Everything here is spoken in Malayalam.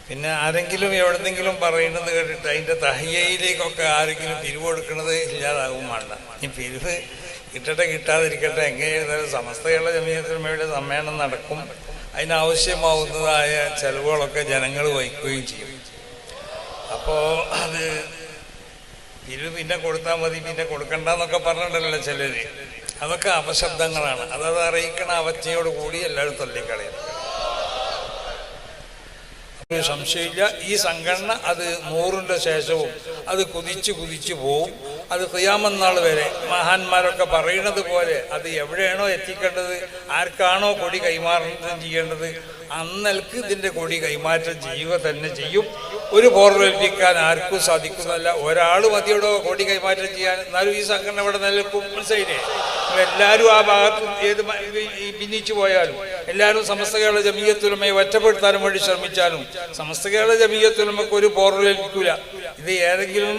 പിന്നെ ആരെങ്കിലും എവിടെന്നെങ്കിലും പറയുന്നത് കേട്ടിട്ട് അതിൻ്റെ തഹയ്യയിലേക്കൊക്കെ ആരെങ്കിലും പിരിവ് കൊടുക്കുന്നത് ഇല്ലാതാകും വേണ്ട. ഈ പിരിവ് കിട്ടട്ടെ കിട്ടാതിരിക്കട്ടെ, എങ്ങനെയായിരുന്നാലും സമസ്ത കേരള ജമിയത്തുലമയുടെ സമ്മേളനം നടക്കും. അതിനാവശ്യമാവുന്നതായ ചെലവുകളൊക്കെ ജനങ്ങൾ വഹിക്കുകയും ചെയ്യും. അപ്പോൾ അത് പിരിവ് പിന്നെ കൊടുത്താൽ മതി, പിന്നെ കൊടുക്കണ്ടെന്നൊക്കെ പറഞ്ഞിട്ടുണ്ടല്ലോ ചിലർ. അതൊക്കെ അപശബ്ദങ്ങളാണ്. അതത് അറിയിക്കണ അവജ്ഞയോട് കൂടി എല്ലാവരും തള്ളിക്കളയും. ഒരു സംശയമില്ല, ഈ സംഘടന അത് 100ന്റെ ശേഷവും അത് കുതിച്ചു പോവും. അത് ഖിയാമത്ത് നാൾ വരെ മഹാന്മാരൊക്കെ പറയുന്നത് പോലെ അത് എവിടെയാണോ എത്തിക്കേണ്ടത്, ആർക്കാണോ കൊടി കൈമാറ്റം ചെയ്യേണ്ടത്, അന്നൽക്ക് ഇതിൻ്റെ കൊടി കൈമാറ്റം ചെയ്യുക തന്നെ ചെയ്യും. ഒരു പോർവൽപ്പിക്കാൻ ആർക്കും സാധിക്കുന്നതല്ല. ഒരാൾ മതിയോടോ കൊടി കൈമാറ്റം ചെയ്യാൻ. എന്നാലും ഈ സംഘടന ഇവിടെ നിലനിൽക്കും. മനസ്സിലായില്ലേ? എല്ലാവരും ആ ഭാഗത്ത് ഏത് ഭിന്നിച്ചു പോയാലും, എല്ലാവരും സമസ്ത കേരള ജമിയത്തുലമയെ ഒറ്റപ്പെടുത്താനും വേണ്ടി ശ്രമിച്ചാലും സമസ്ത കേരള ജമിയത്തുലമക്ക് ഒരു പോർവലേൽപ്പിക്കൂല. ഇത് ഏതെങ്കിലും